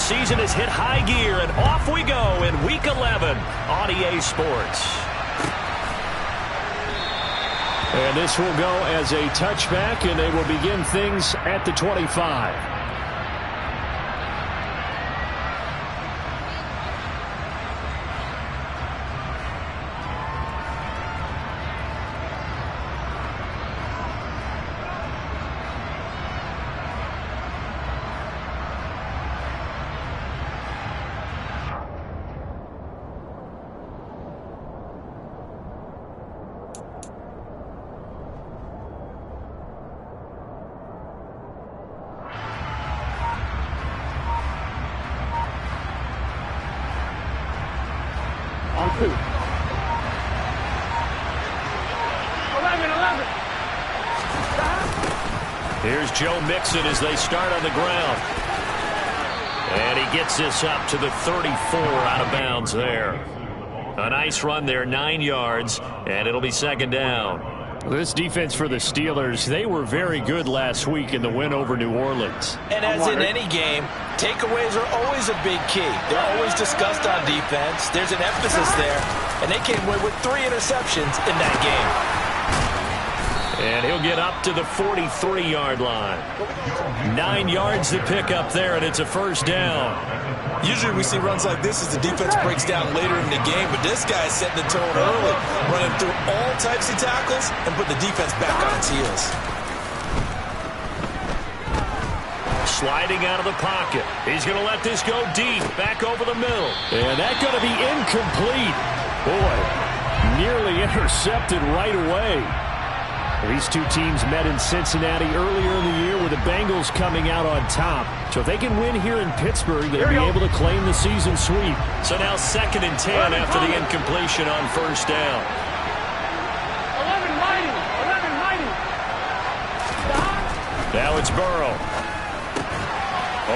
season has hit high gear, and off we go in Week 11 on EA Sports. And this will go as a touchback, and they will begin things at the 25. Here's Joe Mixon as they start on the ground. And he gets this up to the 34 out of bounds there. A nice run there, 9 yards, and it'll be second down. This defense for the Steelers, they were very good last week in the win over New Orleans. And as in any game, takeaways are always a big key. They're always discussed on defense. There's an emphasis there, and they came away with 3 interceptions in that game. And he'll get up to the 43-yard line. 9 yards to pick up there, and it's a first down. Usually we see runs like this as the defense breaks down later in the game, but this guy's setting the tone early, running through all types of tackles and put the defense back on its heels. Sliding out of the pocket. He's going to let this go deep, back over the middle. And that's going to be incomplete. Boy, nearly intercepted right away. These two teams met in Cincinnati earlier in the year with the Bengals coming out on top. So if they can win here in Pittsburgh, they'll be able to claim the season sweep. So now 2nd and 10 after the incompletion on first down. 11 mighty. Now it's Burrow.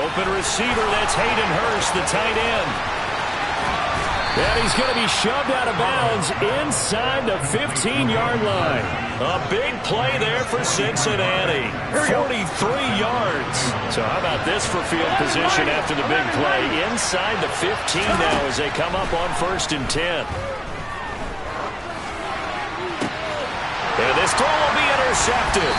Open receiver, that's Hayden Hurst, the tight end. And he's going to be shoved out of bounds inside the 15-yard line. A big play there for Cincinnati. 43 yards. So how about this for field position after the big play? Inside the 15 now as they come up on 1st and 10. And this throw will be intercepted.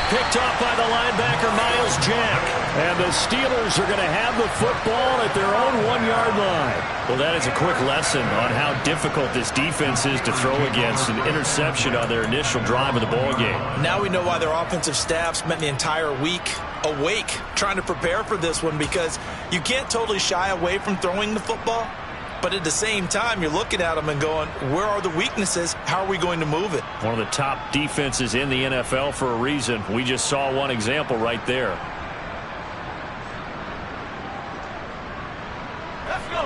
Picked off by the linebacker, Myles Jack. And the Steelers are going to have the football at their own 1-yard line. Well, that is a quick lesson on how difficult this defense is to throw against. An interception on their initial drive of the ballgame. Now we know why their offensive staff spent the entire week awake trying to prepare for this one, because you can't totally shy away from throwing the football. But at the same time, you're looking at them and going, where are the weaknesses? How are we going to move it? One of the top defenses in the NFL for a reason. We just saw one example right there. Let's go.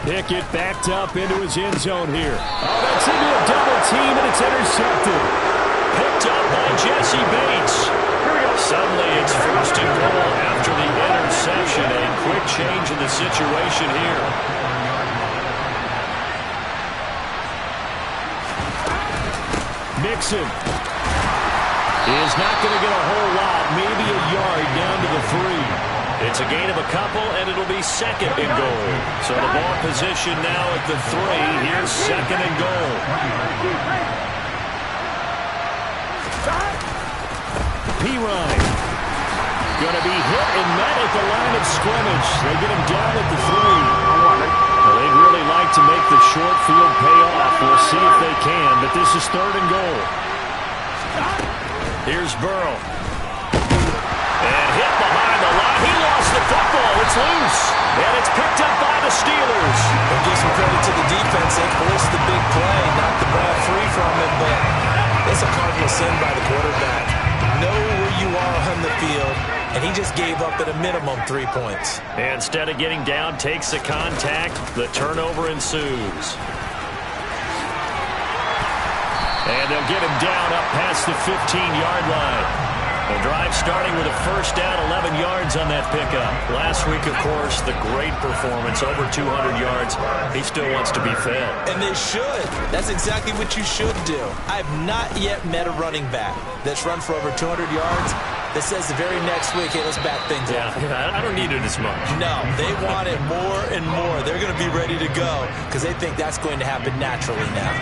Pickett backed up into his end zone here. Oh, that's into a double team, and it's intercepted. Picked up by Jesse Bates. Suddenly it's 1st and goal after the interception. A quick change in the situation here. Mixon is not going to get a whole lot, maybe a yard down to the 3. It's a gain of a couple, and it'll be 2nd and goal. So the ball position now at the 3. Here's 2nd and goal. Pirine going to be hit and met at the line of scrimmage. They get him down at the 3. Well, they'd really like to make the short field pay off. We'll see if they can, but this is 3rd and goal. Here's Burrow. And hit behind the line. He lost the football. It's loose. And it's picked up by the Steelers. And give some credit to the defense. They forced the big play, knocked the ball free from him, but it's a cardinal sin by the quarterback. Know where you are on the field, and he just gave up at a minimum 3 points. And instead of getting down, takes the contact. The turnover ensues. And they'll get him down up past the 15-yard line. The drive starting with a first down, 11 yards on that pickup. Last week, of course, the great performance, over 200 yards. He still wants to be fed. And they should. That's exactly what you should do. I have not yet met a running back that's run for over 200 yards that says the very next week, hey, let's back things up. Yeah, I don't need it as much. No, they want it more and more. They're going to be ready to go because they think that's going to happen naturally now.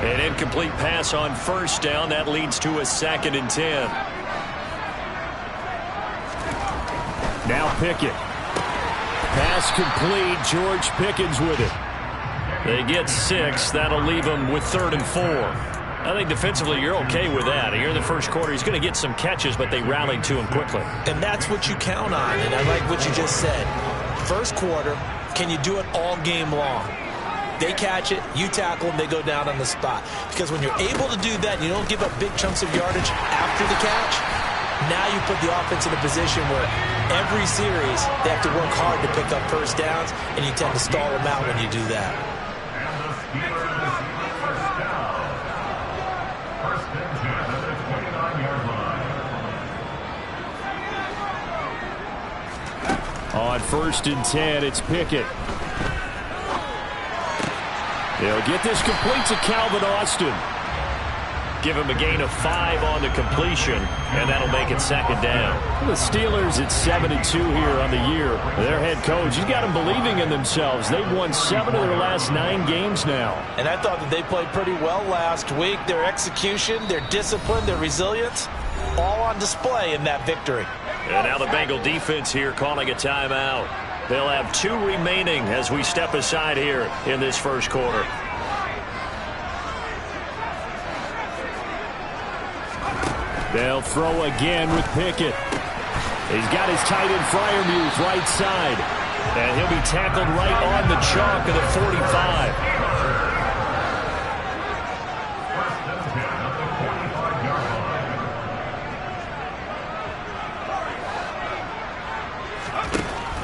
An incomplete pass on first down. That leads to a 2nd and 10. Now Pickett. Pass complete. George Pickens with it. They get 6. That'll leave them with 3rd and 4. I think defensively you're okay with that. Here in the first quarter, he's going to get some catches, but they rallied to him quickly. And that's what you count on, and I like what you just said. First quarter, can you do it all game long? They catch it, you tackle them, they go down on the spot. Because when you're able to do that, you don't give up big chunks of yardage after the catch, now you put the offense in a position where every series they have to work hard to pick up first downs, and you tend to stall them out when you do that. On 1st and 10, it's Pickett. They'll get this complete to Calvin Austin. Give him a gain of 5 on the completion, and that'll make it 2nd down. The Steelers at 7-2 here on the year. Their head coach, he's got them believing in themselves. They've won 7 of their last 9 games now. And I thought that they played pretty well last week. Their execution, their discipline, their resilience, all on display in that victory. And now the Bengal defense here calling a timeout. They'll have 2 remaining as we step aside here in this first quarter. They'll throw again with Pickett. He's got his tight end Freiermuth right side. And he'll be tackled right on the chalk of the 45.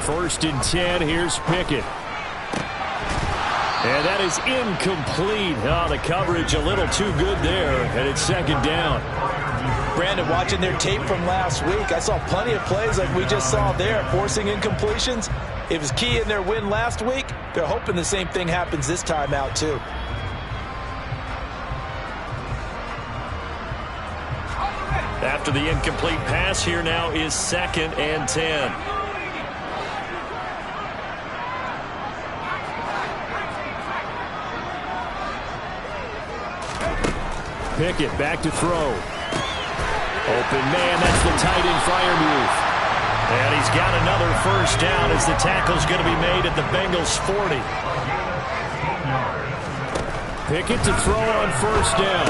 First and 10, here's Pickett. And that is incomplete. Oh, the coverage a little too good there, and it's 2nd down. Brandon, watching their tape from last week, I saw plenty of plays like we just saw there, forcing incompletions. It was key in their win last week. They're hoping the same thing happens this time out, too. After the incomplete pass, here now is 2nd and 10. Pickett back to throw. Open man, that's the tight end Freiermuth. And he's got another first down as the tackle's going to be made at the Bengals 40. Pickett to throw on first down.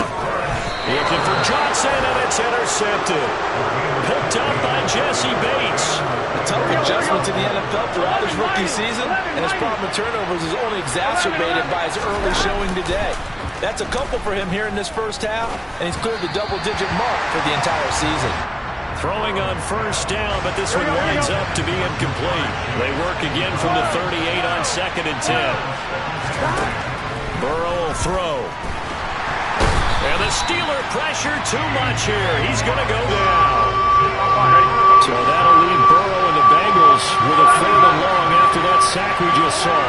Looking for Johnson, and it's intercepted. Picked up by Jesse Bates. A tough adjustment to the NFL throughout his rookie season, and his problem with turnovers is only exacerbated by his early showing today. That's a couple for him here in this first half, and he's cleared the double-digit mark for the entire season. Throwing on first down, but this one winds up to be incomplete. They work again from the 38 on 2nd and 10. Burrow will throw. And the Steeler pressure too much here. He's going to go down. So that'll leave Burrow and the Bengals with a 3rd and long after that sack we just saw.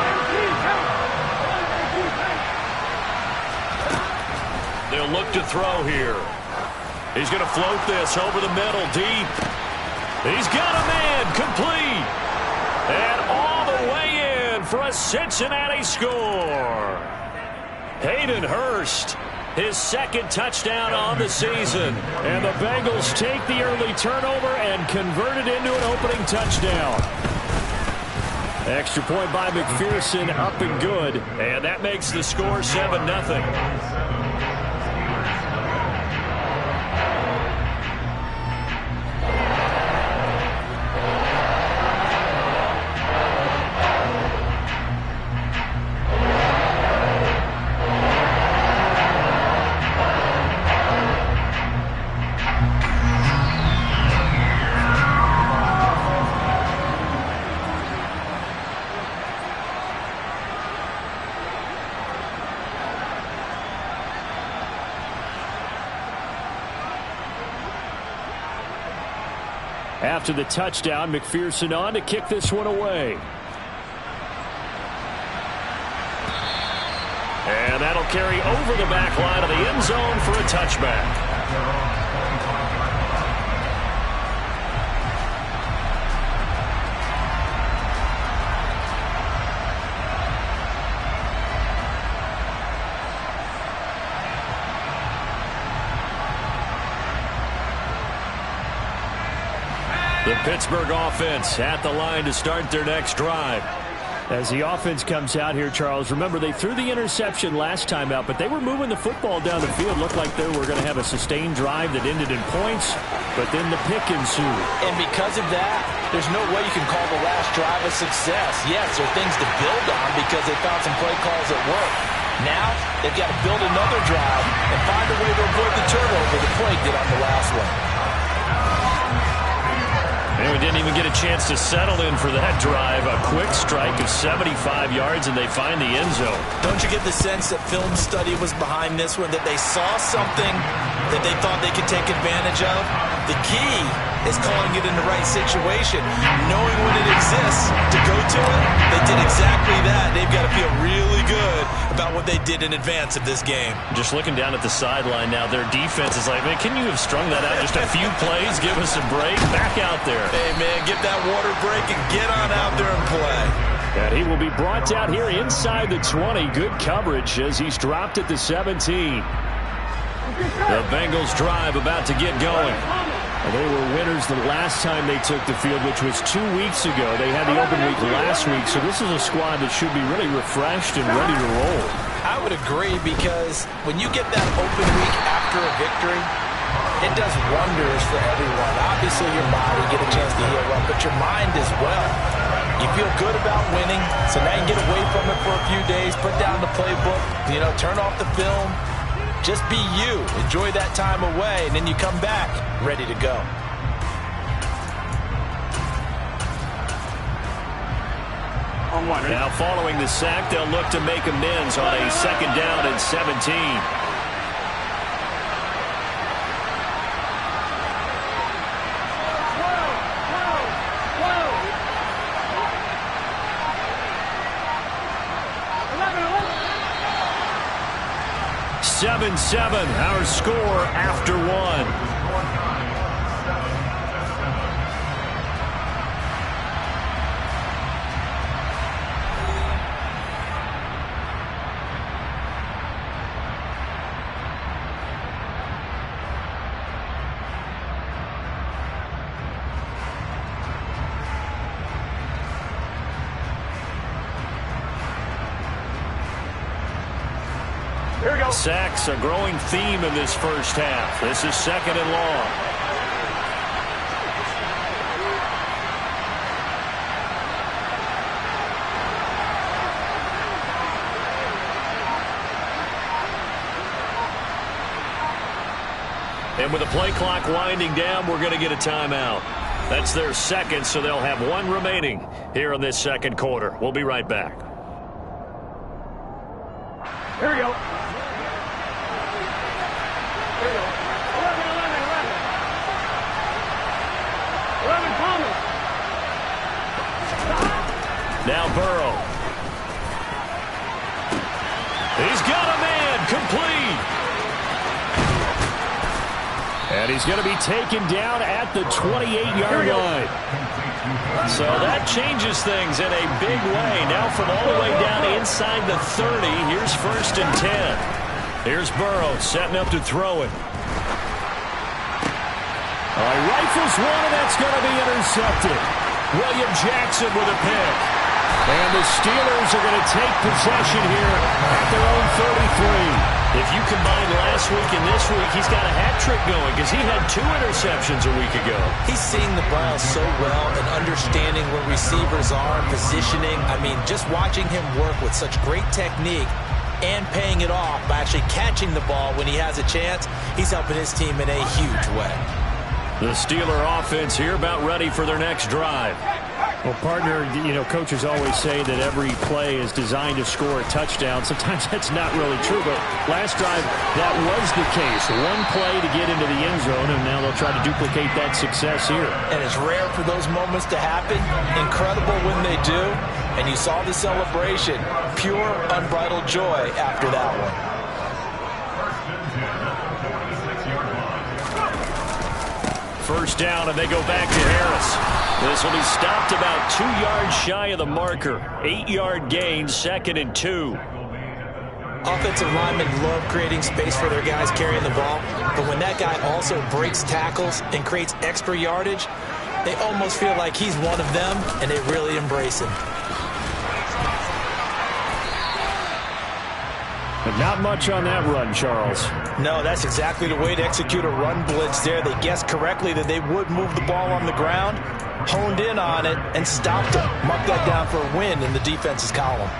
They'll look to throw here. He's going to float this over the middle, deep. He's got a man, complete. And all the way in for a Cincinnati score. Hayden Hurst, his 2nd touchdown on the season. And the Bengals take the early turnover and convert it into an opening touchdown. Extra point by McPherson, up and good. And that makes the score 7-0. After the touchdown, McPherson on to kick this one away. And that'll carry over the back line of the end zone for a touchback. The Pittsburgh offense at the line to start their next drive. As the offense comes out here, Charles, remember they threw the interception last time out, but they were moving the football down the field. Looked like they were going to have a sustained drive that ended in points, but then the pick ensued. And because of that, there's no way you can call the last drive a success. Yes, there are things to build on because they found some play calls that work. Now, they've got to build another drive and find a way to avoid the turnover the play did on the last one. And we didn't even get a chance to settle in for that drive. A quick strike of 75 yards, and they find the end zone. Don't you get the sense that film study was behind this one, that they saw something that they thought they could take advantage of? The key is calling it in the right situation, knowing when it exists to go to it. They did exactly that. They've got to feel really good about what they did in advance of this game. Just looking down at the sideline now, their defense is like, man, can you have strung that out just a few plays? Give us a break. Back out there. Hey, man, get that water break and get on out there and play. And he will be brought down here inside the 20. Good coverage as he's dropped at the 17. The Bengals drive about to get going. They were winners the last time they took the field, which was 2 weeks ago. They had the open week last week, so this is a squad that should be really refreshed and ready to roll. I would agree, because when you get that open week after a victory, it does wonders for everyone. Obviously, your body get a chance to heal up, but your mind as well. You feel good about winning, so now you can get away from it for a few days, put down the playbook, turn off the film. Just be you. Enjoy that time away, and then you come back ready to go. Now following the sack, they'll look to make amends on a 2nd down and 17. Seven, our score after one. Here we go. Sacks, a growing theme in this first half. This is 2nd and long. And with the play clock winding down, we're going to get a timeout. That's their second, so they'll have one remaining here in this second quarter. We'll be right back. Here we go. 11 Thomas. Now Burrow. He's got a man, complete. And he's going to be taken down at the 28-yard line. So that changes things in a big way. Now from all the way down inside the 30, here's 1st and 10. Here's Burrow setting up to throw it. Rifles one, and that's going to be intercepted. William Jackson with a pick. And the Steelers are going to take possession here at their own 33. If you combine last week and this week, he's got a hat trick going because he had 2 interceptions a week ago. He's seeing the Browns so well and understanding where receivers are and positioning. I mean, just watching him work with such great technique and paying it off by actually catching the ball when he has a chance, he's helping his team in a huge way. The Steeler offense here about ready for their next drive. Well, partner, you know, coaches always say that every play is designed to score a touchdown. Sometimes that's not really true, but last drive, that was the case. One play to get into the end zone, and now they'll try to duplicate that success here. And it's rare for those moments to happen. Incredible when they do. And you saw the celebration. Pure, unbridled joy after that one. First down, and they go back to Harris. This will be stopped about 2 yards shy of the marker. 8-yard gain, 2nd and 2. Offensive linemen love creating space for their guys carrying the ball, but when that guy also breaks tackles and creates extra yardage, they almost feel like he's one of them, and they really embrace him. But not much on that run, Charles. No, that's exactly the way to execute a run blitz there. They guessed correctly that they would move the ball on the ground, honed in on it, and stopped it. Mark that down for a win in the defense's column.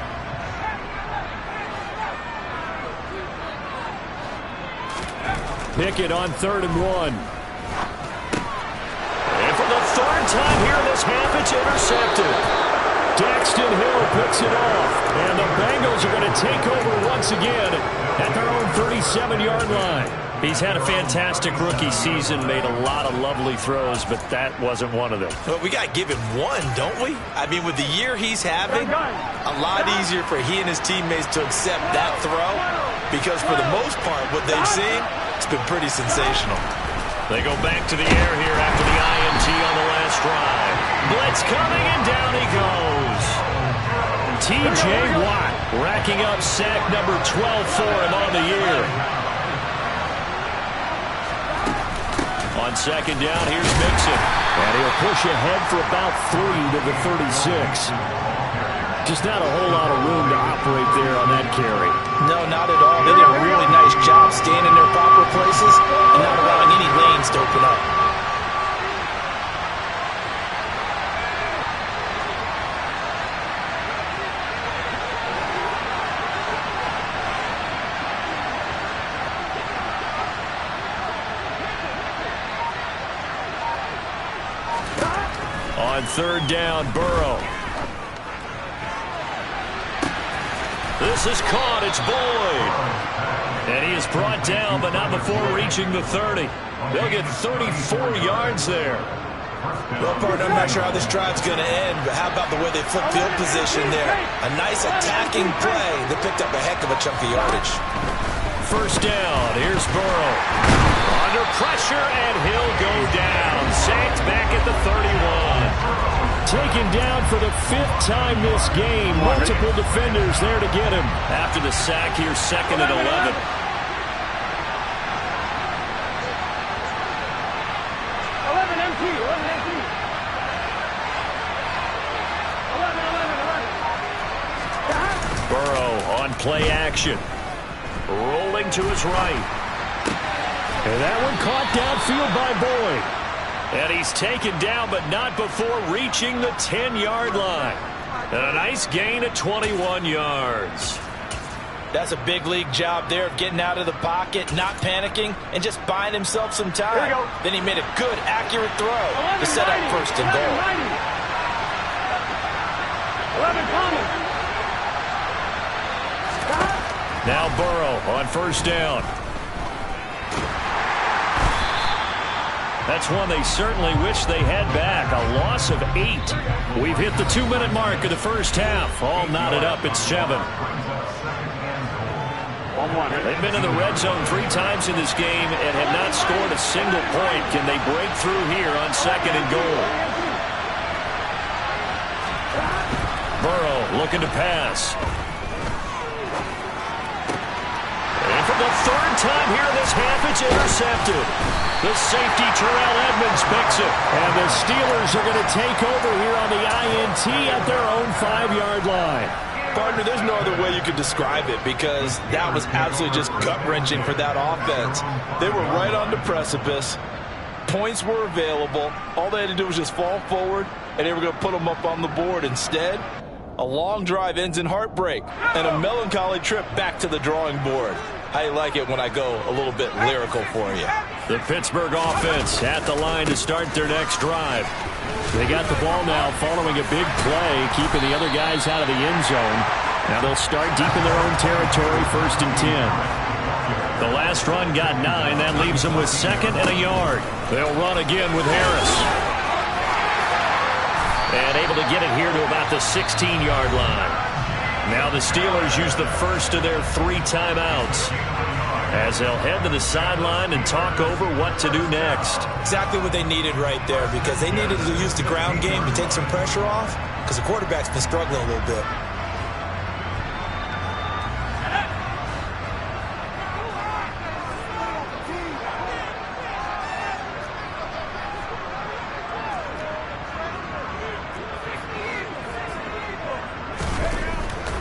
Pickett on 3rd and 1. And for the 3rd time here in this half, it's intercepted. Daxton Hill picks it off, and the Bengals are going to take over once again at their own 37-yard line. He's had a fantastic rookie season, made a lot of lovely throws, but that wasn't one of them. Well, we got to give him one, don't we? I mean, with the year he's having, a lot easier for he and his teammates to accept that throw, because for the most part, what they've seen, it's been pretty sensational. They go back to the air here after the INT on the last drive. Blitz coming, and down he goes. T.J. Watt racking up sack number 12 for him on the year. On 2nd down, here's Mixon. And he'll push ahead for about 3 to the 36. Just not a whole lot of room to operate there on that carry. No, not at all. They did a really nice job staying in their proper places and not allowing any lanes to open up. On 3rd down, Burrow. This is caught. It's Boyd. And he is brought down, but not before reaching the 30. They'll get 34 yards there. Well, partner, I'm not sure how this drive's going to end, but how about the way they flip field position there? A nice attacking play that picked up a heck of a chunk of yardage. First down. Here's Burrow. Under pressure, and he'll go down. Sacked back at the 31. Taken down for the 5th time this game. Multiple defenders there to get him. After the sack, here's 2nd and 11. 11 MT, 11 MT. 11. Burrow on play action. Rolling to his right. And that one caught downfield by Boyd. And he's taken down, but not before reaching the 10-yard line. And a nice gain of 21 yards. That's a big league job there of getting out of the pocket, not panicking, and just buying himself some time. Then he made a good, accurate throw to set up 1st and goal. 11 coming. Now Burrow on 1st down. That's one they certainly wish they had back. A loss of 8. We've hit the 2-minute mark of the first half. All knotted up at 7. They've been in the red zone 3 times in this game and have not scored a single point. Can they break through here on 2nd and goal? Burrow looking to pass. And for the 3rd time here in this half, it's intercepted. The safety, Terrell Edmunds, picks it. And the Steelers are going to take over here on the INT at their own 5-yard line. Partner, there's no other way you could describe it because that was absolutely just gut-wrenching for that offense. They were right on the precipice. Points were available. All they had to do was just fall forward, and they were going to put them up on the board. Instead, a long drive ends in heartbreak and a melancholy trip back to the drawing board. How you like it when I go a little bit lyrical for you? The Pittsburgh offense at the line to start their next drive. They got the ball now following a big play, keeping the other guys out of the end zone. Now they'll start deep in their own territory, 1st and 10. The last run got 9. That leaves them with 2nd and a yard. They'll run again with Harris. And able to get it here to about the 16-yard line. Now the Steelers use the first of their 3 timeouts, as they'll head to the sideline and talk over what to do next. Exactly what they needed right there, because they needed to use the ground game to take some pressure off, because the quarterback's been struggling a little bit.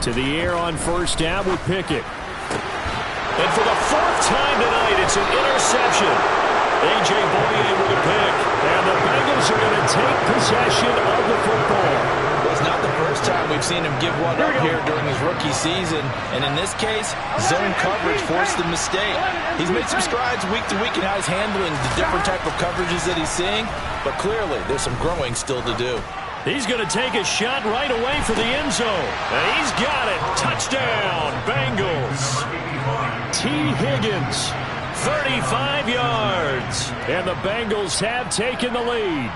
To the air on 1st down with Pickett. And for the 4th time tonight, it's an interception. A.J. Bouye with a pick. And the Bengals are going to take possession of the football. Well, it's not the first time we've seen him give one up here during his rookie season. And in this case, zone coverage forced the mistake. He's made some strides week to week in how he's handling the different type of coverages that he's seeing. But clearly, there's some growing still to do. He's going to take a shot right away for the end zone. And he's got it. Touchdown, Bengals. T. Higgins, 35 yards. And the Bengals have taken the lead.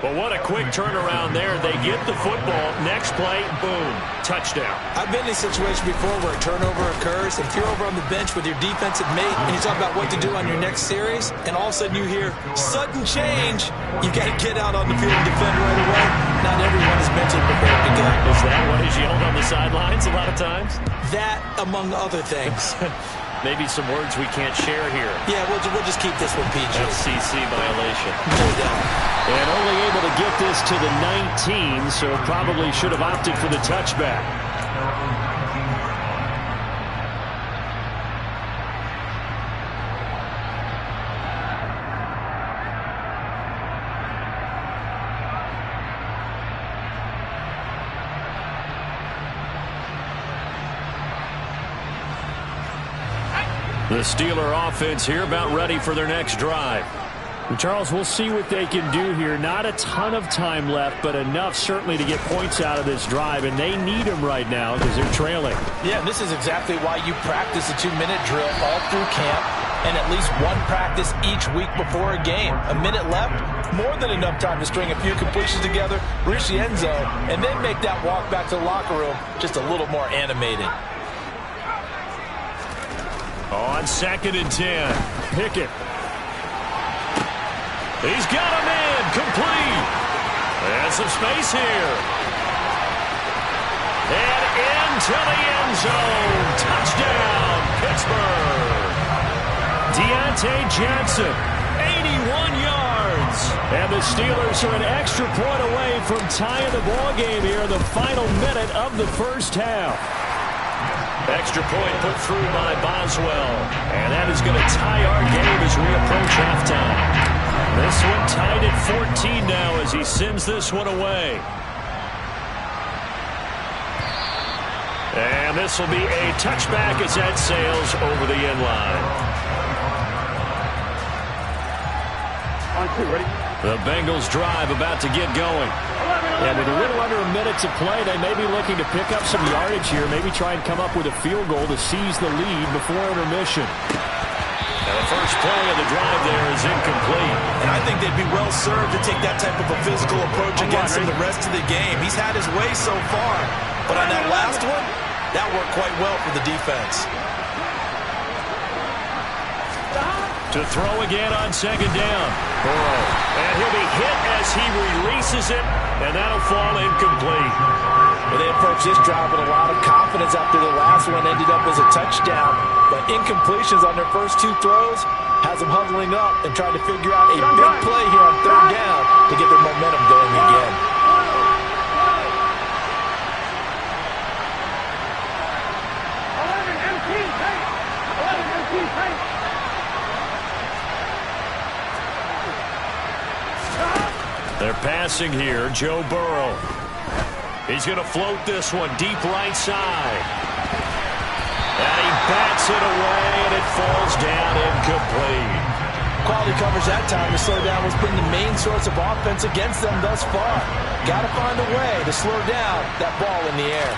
But what a quick turnaround there. They get the football. Next play, boom, touchdown. I've been in a situation before where a turnover occurs. If you're over on the bench with your defensive mate and you talk about what to do on your next series, and all of a sudden you hear sudden change, you got to get out on the field and defend right away. Not everyone is mentally prepared to go. Is that what is yelled on the sidelines a lot of times? That, among other things. Maybe some words we can't share here. Yeah, we'll just keep this one PG. FCC violation. No doubt. And only able to get this to the 19, so probably should have opted for the touchback. The Steeler offense here about ready for their next drive. And Charles, we'll see what they can do here. Not a ton of time left, but enough certainly to get points out of this drive, and they need them right now because they're trailing. Yeah, this is exactly why you practice a 2-minute drill all through camp and at least one practice each week before a game. A minute left, more than enough time to string a few completions together, reach the end zone, and then make that walk back to the locker room just a little more animated. On 2nd and 10, Pickett. He's got a man complete. And some space here. And into the end zone. Touchdown, Pittsburgh. Deontay Johnson, 81 yards. And the Steelers are an extra point away from tying the ball game here in the final minute of the 1st half. Extra point put through by Boswell. And that is going to tie our game as we approach halftime. This one tied at 14 now as he sends this one away. And this will be a touchback as that sails over the end line. On 2, ready? The Bengals drive about to get going. And with a little under a minute to play, they may be looking to pick up some yardage here, maybe try and come up with a field goal to seize the lead before intermission. And the first play of the drive there is incomplete. And I think they'd be well served to take that type of a physical approach against him the rest of the game. He's had his way so far, but on that last one, that worked quite well for the defense. To throw again on 2nd down. Burrow. And he'll be hit as he releases it, and that'll fall incomplete. Well, they approached this drive with a lot of confidence after the last one ended up as a touchdown. But incompletions on their first 2 throws has them huddling up and trying to figure out a big play here on 3rd down to get their momentum going again. They're passing here. Joe Burrow. He's going to float this one deep right side. And he bats it away, and it falls down incomplete. Quality coverage that time to slow down what's been the main source of offense against them thus far. Got to find a way to slow down that ball in the air.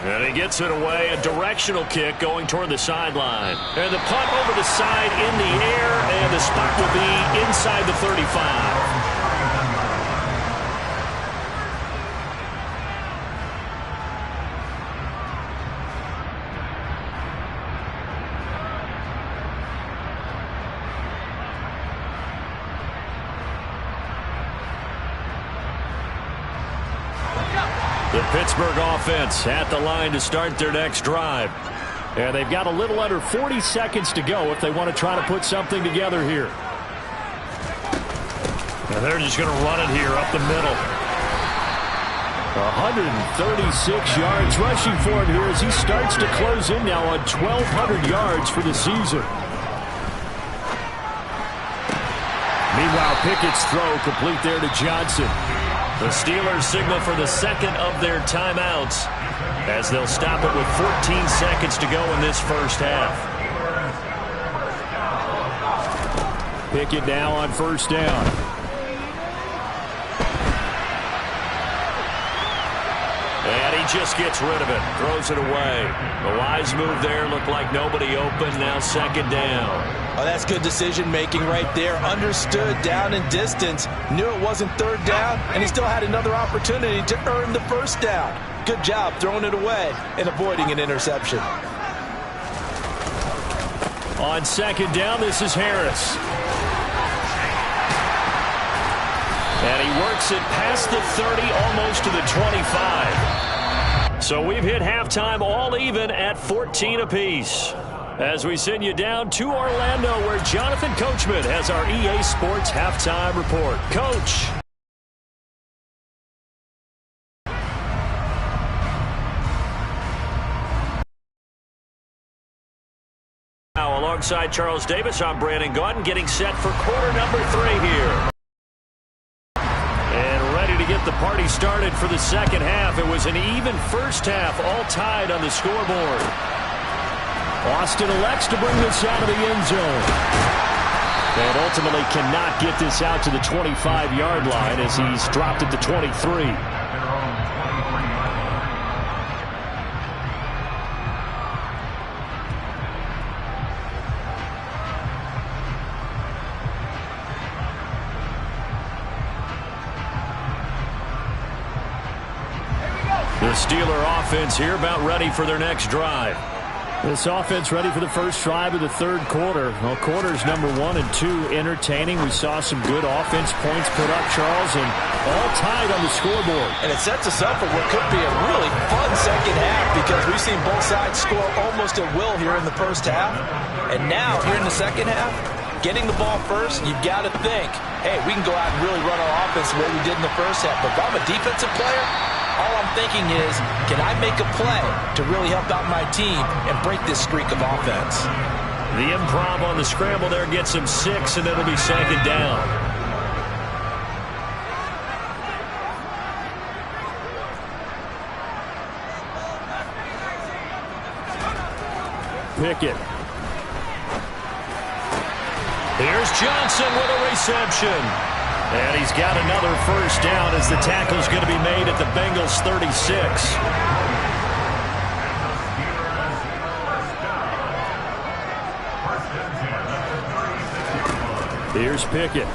And he gets it away, a directional kick going toward the sideline. And the punt over the side in the air, and the spot will be inside the 35. The Pittsburgh offense at the line to start their next drive. And they've got a little under 40 seconds to go if they want to try to put something together here. And they're just going to run it here up the middle. 136 yards rushing for him here as he starts to close in now on 1,200 yards for the season. Meanwhile, Pickett's throw complete there to Johnson. The Steelers signal for the second of their timeouts as they'll stop it with 14 seconds to go in this first half. Pickett now on first down. And he just gets rid of it, throws it away. The wise move there, looked like nobody open, now second down. Oh, that's good decision-making right there. Understood down and distance. Knew it wasn't third down, and he still had another opportunity to earn the first down. Good job throwing it away and avoiding an interception. On second down, this is Harris. And he works it past the 30, almost to the 25. So we've hit halftime all even at 14 apiece. As we send you down to Orlando, where Jonathan Coachman has our EA Sports halftime report. Coach. Now, alongside Charles Davis, I'm Brandon Gaudin, getting set for quarter number 3 here. And ready to get the party started for the second half. It was an even first half, all tied on the scoreboard. Austin elects to bring this out of the end zone. And ultimately cannot get this out to the 25-yard line as he's dropped at the 23. The Steeler offense here about ready for their next drive. This offense ready for the first drive of the third quarter. Well, quarters number 1 and 2 entertaining. We saw some good offense points put up, Charles, and all tied on the scoreboard. And it sets us up for what could be a really fun second half because we've seen both sides score almost at will here in the first half. And now, here in the second half, getting the ball first, you've got to think, hey, we can go out and really run our offense the way we did in the first half. But if I'm a defensive player, all I'm thinking is, can I make a play to really help out my team and break this streak of offense? The improv on the scramble there gets him 6, and it'll be second down. Pickett. Here's Johnson with a reception. And he's got another first down as the tackle's going to be made at the Bengals 36. Here's Pickett.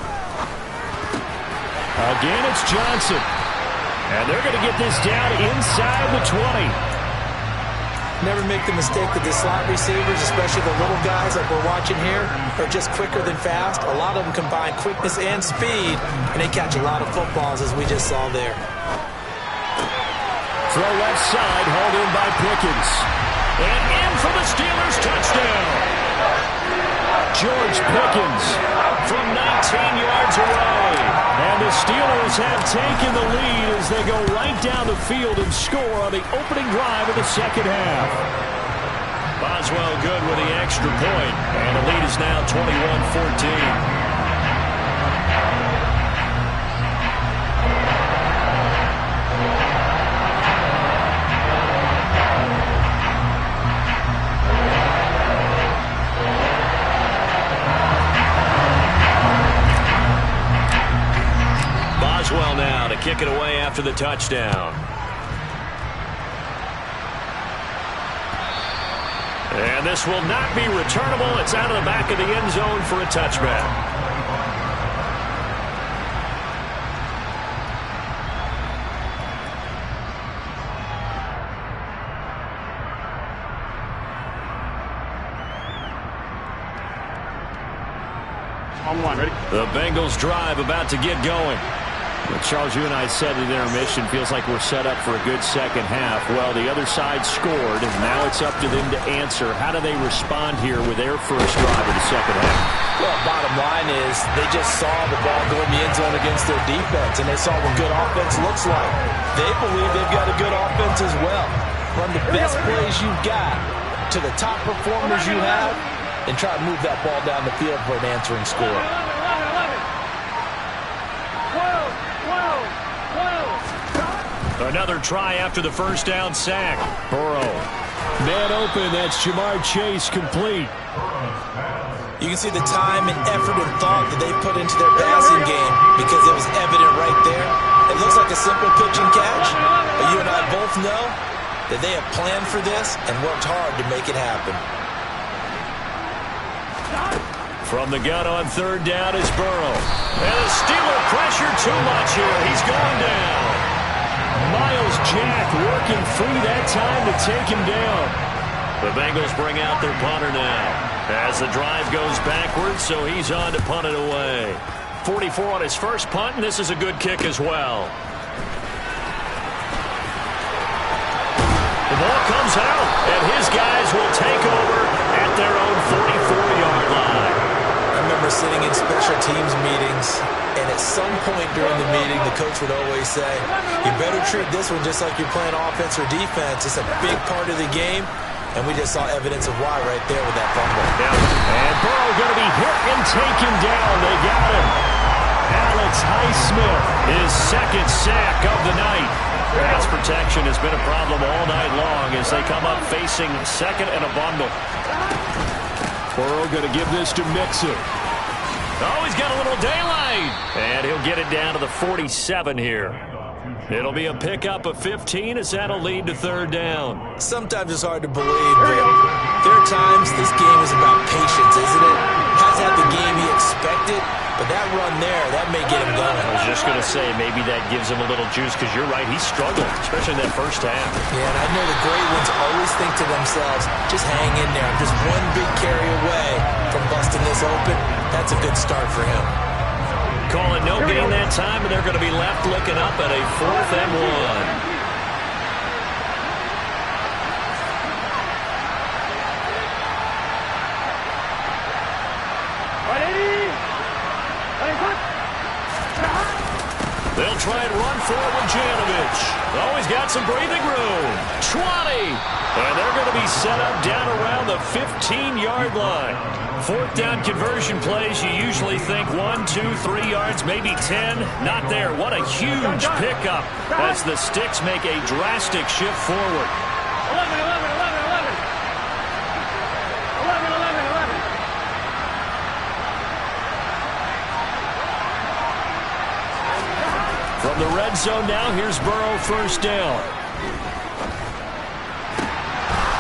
Again, it's Johnson. And they're going to get this down inside the 20. Never make the mistake that the slot receivers, especially the little guys like we're watching here, are just quicker than fast. A lot of them combine quickness and speed, and they catch a lot of footballs, as we just saw there. Throw left side, hauled in by Pickens. And in for the Steelers touchdown. George Pickens from 19 yards away. And the Steelers have taken the lead as they go right down the field and score on the opening drive of the second half. Boswell good with the extra point, and the lead is now 21-14. Boswell now to kick it away after the touchdown. And this will not be returnable. It's out of the back of the end zone for a touchback. On one, ready? The Bengals drive about to get going. Well, Charles, you and I said at intermission, feels like we're set up for a good second half. Well, the other side scored, and now it's up to them to answer. How do they respond here with their first drive of the second half? Well, bottom line is they just saw the ball go in the end zone against their defense, and they saw what good offense looks like. They believe they've got a good offense as well. Run the best plays you've got to the top performers you have, and try to move that ball down the field for an answering score. Another try after the first down sack. Burrow. Man open, that's Jamar Chase complete. You can see the time and effort and thought that they put into their passing game because it was evident right there. It looks like a simple pitch and catch, but you and I both know that they have planned for this and worked hard to make it happen. From the gun on third down is Burrow. And the Steeler pressure too much here. He's going down. Miles Jack working free that time to take him down. The Bengals bring out their punter now as the drive goes backwards, so he's on to punt it away. 44 on his first punt, and this is a good kick as well. The ball comes out, and his guys will take over at their own 44-yard line. I remember sitting in special teams meetings, and at some point during the meeting, the coach would always say, you better treat this one just like you're playing offense or defense. It's a big part of the game, and we just saw evidence of why right there with that fumble. Yeah. And Burrow going to be hit and taken down. They got him. Alex Highsmith, his second sack of the night. Pass protection has been a problem all night long as they come up facing second and a bundle. Burrow going to give this to Mixon. Oh, he's got a little daylight. And he'll get it down to the 47 here. It'll be a pickup of 15 as that'll lead to third down. Sometimes it's hard to believe, but there are times this game is about patience, isn't it? Hasn't had the game he expected, but that run there, that may get him going. I was just going to say, maybe that gives him a little juice because you're right, he struggled, especially in that first half. Yeah, and I know the great ones always think to themselves, just hang in there. I'm just one big carry away from busting this open. That's a good start for him. Calling no gain that time, and they're going to be left looking up at a 4th and 1. They'll try and run forward with Janovich. Oh, he's got some breathing room. 20. And they're going to be set up down around the 15-yard line. 4th down conversion plays, you usually think 1, 2, 3 yards, maybe 10. Not there. What a huge pickup as the Sticks make a drastic shift forward. 11. From the red zone now, here's Burrow, first down.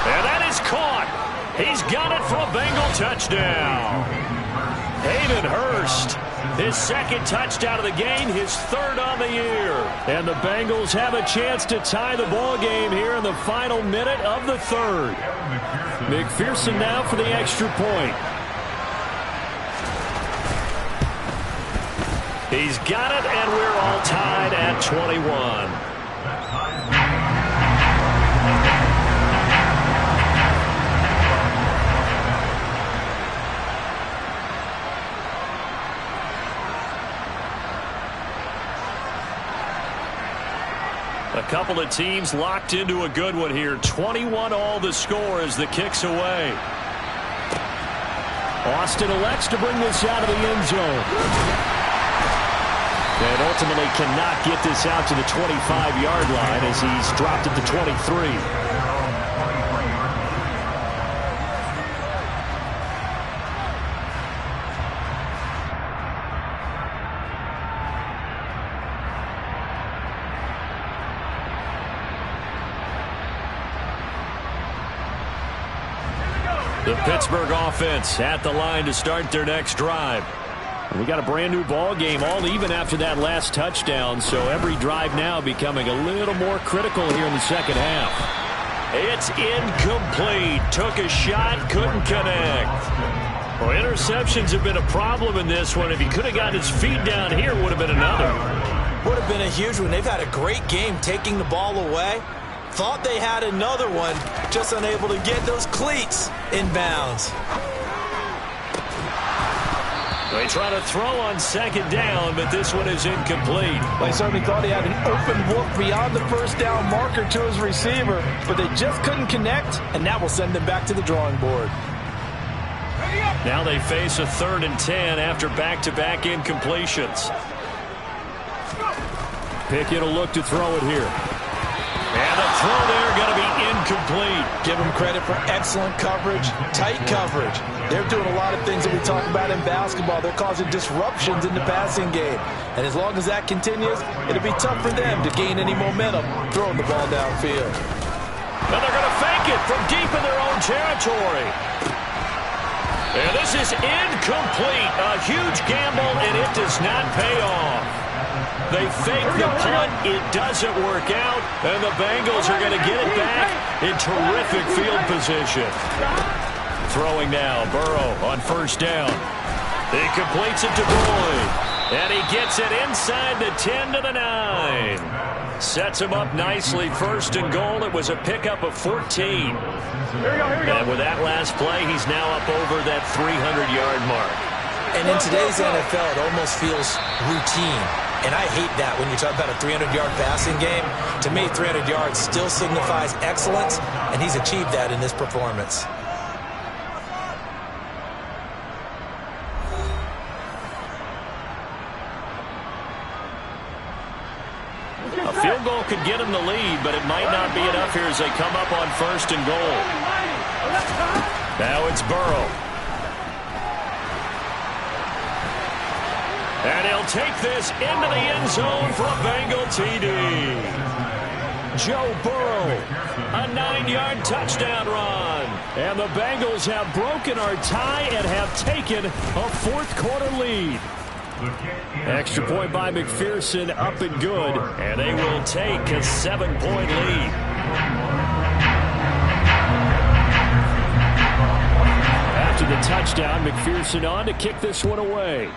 And that is caught. He's got it for a Bengal touchdown. Hayden Hurst, his second touchdown of the game, his 3rd on the year. And the Bengals have a chance to tie the ball game here in the final minute of the 3rd. McPherson now for the extra point. He's got it, and we're all tied at 21. A couple of teams locked into a good one here. 21 all the score as the kick's away. Austin elects to bring this out of the end zone. And ultimately cannot get this out to the 25-yard line as he's dropped at the 23. The Pittsburgh offense at the line to start their next drive. We got a brand new ball game, all even after that last touchdown, so every drive now becoming a little more critical here in the second half. It's incomplete. Took a shot, couldn't connect. Well, interceptions have been a problem in this one. If he could have gotten his feet down here, it would have been another. Would have been a huge one. They've had a great game taking the ball away. Thought they had another one, just unable to get those cleats in bounds. They try to throw on second down, but this one is incomplete. Well, he certainly thought he had an open look beyond the first down marker to his receiver, but they just couldn't connect, and that will send them back to the drawing board. Now they face a 3rd and 10 after back-to-back incompletions. Pickett will look to throw it here. And the throw there going to be incomplete. Give them credit for excellent coverage, tight coverage. They're doing a lot of things that we talk about in basketball. They're causing disruptions in the passing game. And as long as that continues, it'll be tough for them to gain any momentum throwing the ball downfield. And they're going to fake it from deep in their own territory. And this is incomplete. A huge gamble, and it does not pay off. They fake the punt. It doesn't work out. And the Bengals are going to get it back in terrific field position. Throwing now, Burrow on first down. He completes it to Boyd. And he gets it inside the 10 to the 9. Sets him up nicely. 1st and goal. It was a pickup of 14. And with that last play, he's now up over that 300-yard mark. And in today's NFL, it almost feels routine. And I hate that when you talk about a 300-yard passing game. To me, 300 yards still signifies excellence, and he's achieved that in this performance. A field goal could get him the lead, but it might not be enough here as they come up on 1st and goal. Now it's Burrow. And he'll take this into the end zone for a Bengal TD. Joe Burrow, a 9-yard touchdown run. And the Bengals have broken our tie and have taken a 4th quarter lead. Extra point by McPherson, up and good. And they will take a 7-point lead. After the touchdown, McPherson on to kick this one away.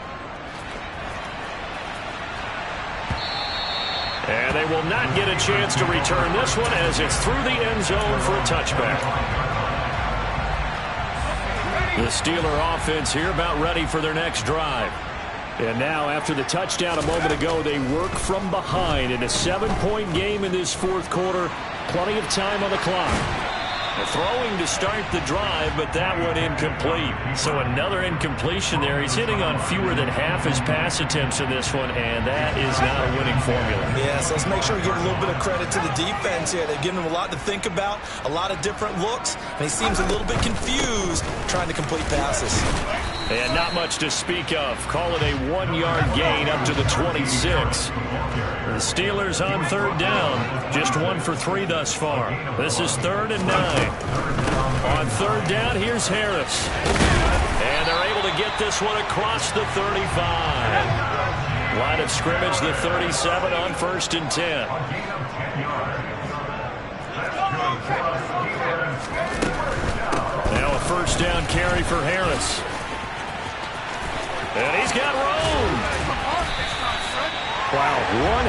And they will not get a chance to return this one as it's through the end zone for a touchback. The Steeler offense here about ready for their next drive. And now after the touchdown a moment ago, they work from behind in a 7-point game in this 4th quarter. Plenty of time on the clock. Throwing to start the drive, but that one incomplete. So another incompletion there. He's hitting on fewer than half his pass attempts in this one, and that is not a winning formula. Yes, let's make sure we give a little bit of credit to the defense here. They've given him a lot to think about, a lot of different looks, and he seems a little bit confused trying to complete passes. And not much to speak of. Call it a 1-yard gain up to the 26. The Steelers on 3rd down. Just 1 for 3 thus far. This is 3rd and 9. On 3rd down, here's Harris. And they're able to get this one across the 35. Line of scrimmage, the 37 on 1st and 10. Now a 1st down carry for Harris. And he's got room. Wow,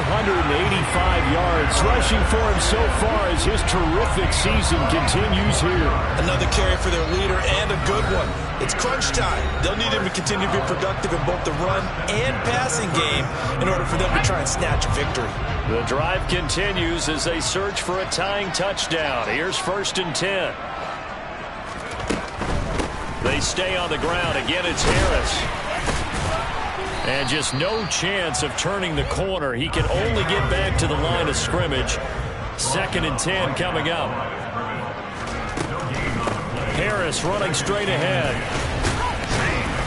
185 yards rushing for him so far as his terrific season continues here. Another carry for their leader and a good one. It's crunch time. They'll need him to continue to be productive in both the run and passing game in order for them to try and snatch a victory. The drive continues as they search for a tying touchdown. Here's 1st and 10. They stay on the ground. Again, it's Harris. And just no chance of turning the corner. He can only get back to the line of scrimmage. 2nd and 10 coming up. Harris running straight ahead.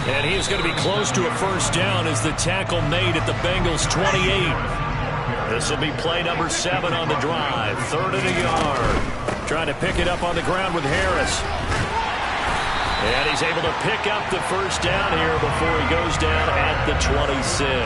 And he's going to be close to a 1st down as the tackle made at the Bengals' 28. This will be play number 7 on the drive. 3rd and a yard. Trying to pick it up on the ground with Harris. And he's able to pick up the first down here before he goes down at the 26.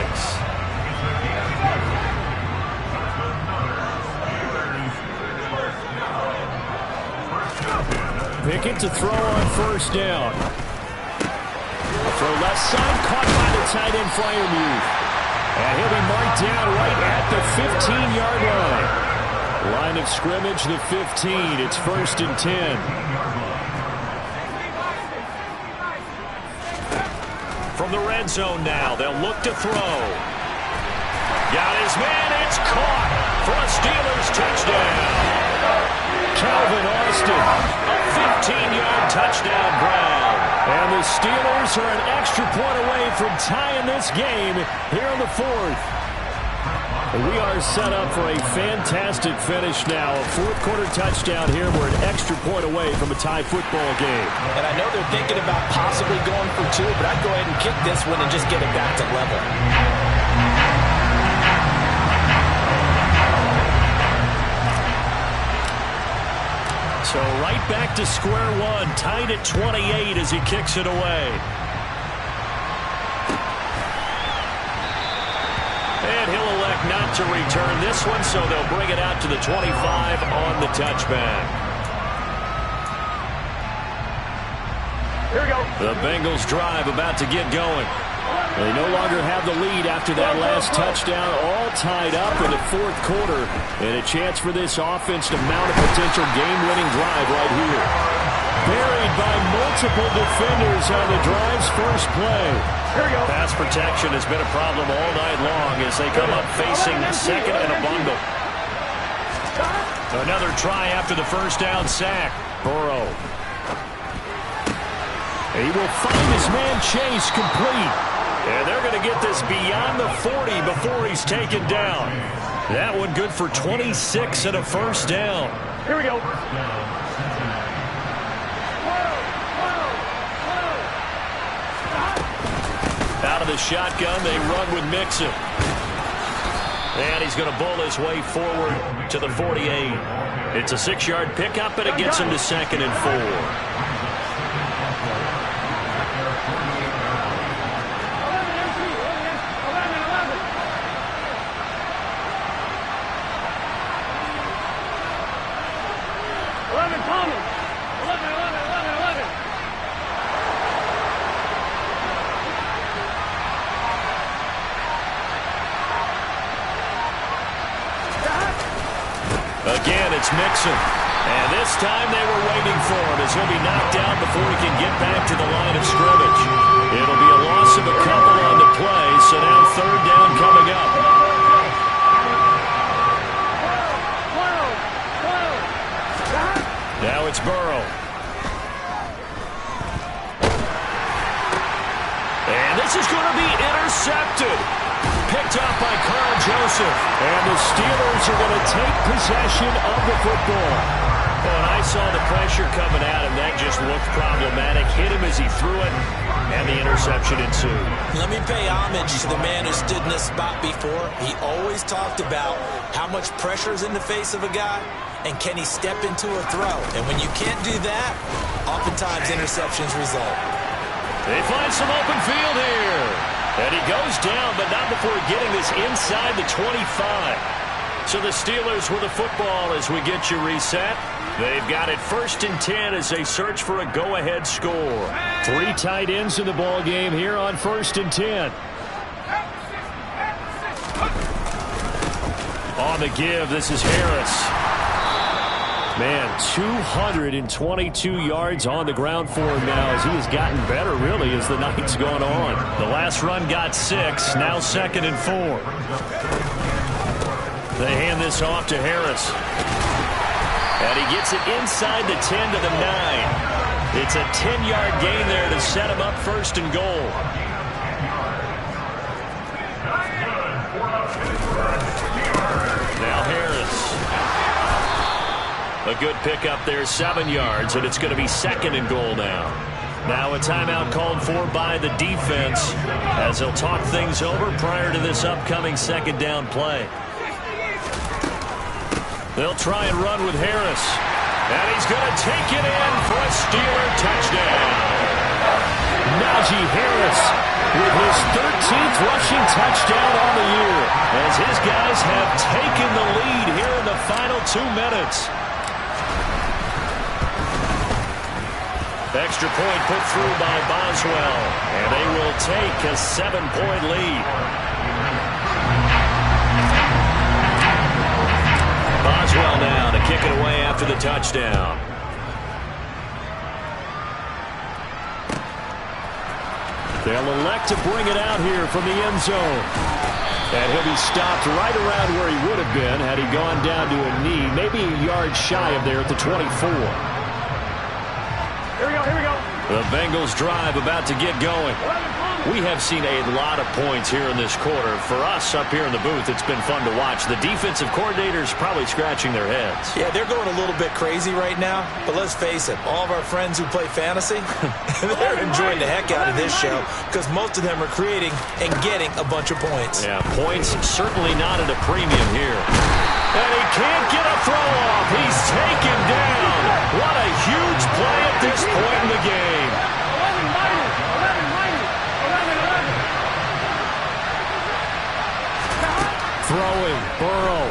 Pickett to throw on first down. A throw left side, caught by the tight end Freiermuth. And he'll be marked down right at the 15-yard line. Line of scrimmage, the 15. It's 1st and 10. From the red zone now, they'll look to throw. Got his man, it's caught for a Steelers touchdown. Calvin Austin. A 15-yard touchdown Brown. And the Steelers are an extra point away from tying this game here in the 4th. We are set up for a fantastic finish now. A 4th-quarter touchdown here. We're an extra point away from a tie football game. And I know they're thinking about possibly going for 2, but I'd go ahead and kick this one and just get it back to level. So right back to square one, tied at 28 as he kicks it away. And he'll elect not to return this one, so they'll bring it out to the 25 on the touchback. Here we go. The Bengals drive about to get going. They no longer have the lead after that last touchdown, all tied up in the 4th quarter. And a chance for this offense to mount a potential game-winning drive right here. Buried by multiple defenders on the drive's first play. Here we go. Pass protection has been a problem all night long as they come up facing second and a bundle. Another try after the first down sack. Burrow. He will find his man Chase complete. And they're going to get this beyond the 40 before he's taken down. That one good for 26 and a first down. Here we go. Out of the shotgun, they run with Mixon. And he's going to bull his way forward to the 48. It's a 6-yard pickup, and it gets him to 2nd and 4. Again, it's Mixon. And this time they were waiting for him as he'll be knocked down before he can get back to the line of scrimmage. It'll be a loss of a couple on the play, so now 3rd down coming up. Now it's Burrow. And this is going to be intercepted. Picked up by Carl Joseph. And the Steelers are going to take possession of the football. Well, and I saw the pressure coming at him. That just looked problematic. Hit him as he threw it, and the interception ensued. Let me pay homage to the man who stood in this spot before. He always talked about how much pressure is in the face of a guy, and can he step into a throw. And when you can't do that, oftentimes interceptions result. They find some open field here. And he goes down, but not before getting this inside the 25. So the Steelers with the football as we get you reset. They've got it 1st and 10 as they search for a go-ahead score. 3 tight ends in the ball game here on 1st and 10. On the give, this is Harris. Man, 222 yards on the ground for him now as he has gotten better, really, as the night's gone on. The last run got 6, now 2nd and 4. They hand this off to Harris. And he gets it inside the 10 to the 9. It's a 10-yard gain there to set him up 1st and goal. Now Harris. A good pickup there, 7 yards, and it's going to be 2nd and goal now. Now a timeout called for by the defense as they'll talk things over prior to this upcoming 2nd down play. They'll try and run with Harris. And he's going to take it in for a Steeler touchdown. Najee Harris with his 13th rushing touchdown on the year, as his guys have taken the lead here in the final 2 minutes. Extra point put through by Boswell, and they will take a 7-point lead. Boswell now to kick it away after the touchdown. They'll elect to bring it out here from the end zone. And he'll be stopped right around where he would have been had he gone down to a knee, maybe a yard shy of there at the 24. Here we go. The Bengals drive about to get going. We have seen a lot of points here in this quarter. For us up here in the booth, it's been fun to watch. The defensive coordinators probably scratching their heads. Yeah, they're going a little bit crazy right now. But let's face it, all of our friends who play fantasy, they're enjoying the heck out of this show because most of them are creating and getting a bunch of points. Yeah, points certainly not at a premium here. And he can't get a throw off. He's taken down. What a huge play at this point in the game. Throwing, Burrow.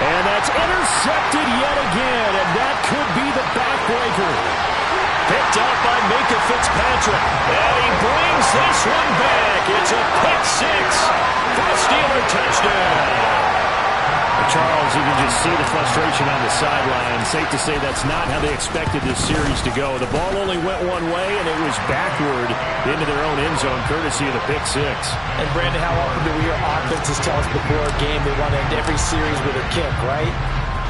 And that's intercepted yet again, and that could be the backbreaker. Picked up by Minkah Fitzpatrick. And he brings this one back. It's a pick six for a Steeler touchdown. Charles, you can just see the frustration on the sideline. Safe to say that's not how they expected this series to go. The ball only went one way, and it was backward into their own end zone, courtesy of the pick six. And, Brandon, how often do we hear offenses tell us before a game they want to end every series with a kick, right?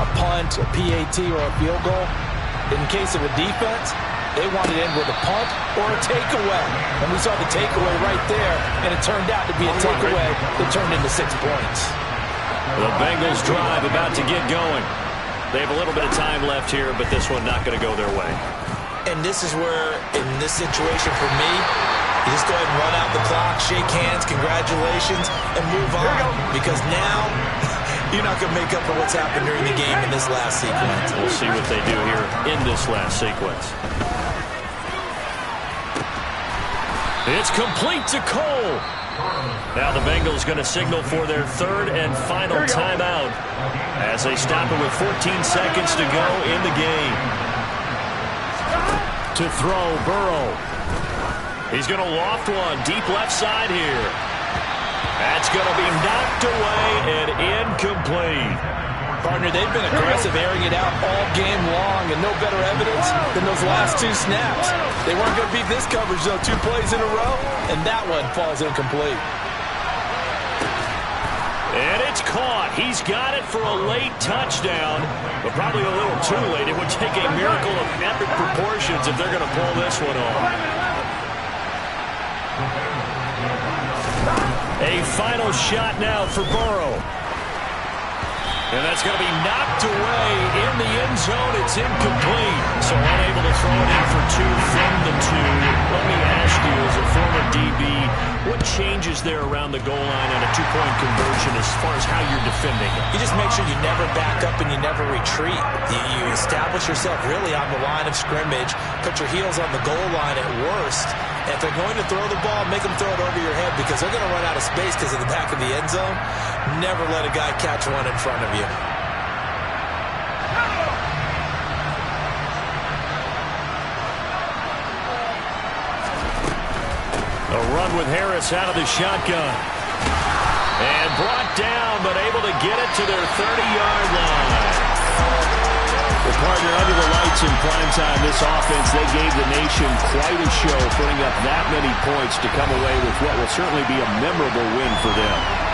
A punt, a PAT, or a field goal. In case of a defense, they want it in with a punt or a takeaway. And we saw the takeaway right there, and it turned out to be a takeaway that turned into 6 points. The Bengals drive about to get going. They have a little bit of time left here, but this one not going to go their way. And this is where, in this situation for me, you just go ahead and run out the clock, shake hands, congratulations, and move on. Because now, you're not going to make up for what's happened during the game in this last sequence. We'll see what they do here in this last sequence. It's complete to Cole. Now the Bengals going to signal for their third and final timeout as they stop it with 14 seconds to go in the game. To throw, Burrow. He's going to loft one deep left side here. That's going to be knocked away and incomplete. Partner, they've been aggressive, airing it out all game long, and no better evidence than those last 2 snaps. They weren't going to beat this coverage, though, 2 plays in a row, and that one falls incomplete. And it's caught. He's got it for a late touchdown, but probably a little too late. It would take a miracle of epic proportions if they're going to pull this one off. A final shot now for Burrow. And that's going to be knocked away in the end zone. It's incomplete. So unable to throw it in for 2 from the 2. Let me ask you, as a former DB, what changes there around the goal line on a 2-point conversion as far as how you're defending it? You just make sure you never back up and you never retreat. You establish yourself really on the line of scrimmage, put your heels on the goal line at worst. And if they're going to throw the ball, make them throw it over your head because they're going to run out of space because of the back of the end zone. Never let a guy catch one in front of you. A run with Harris out of the shotgun. And brought down, but able to get it to their 30-yard line. Well, partner, under the lights in primetime, this offense, they gave the nation quite a show, putting up that many points to come away with what will certainly be a memorable win for them.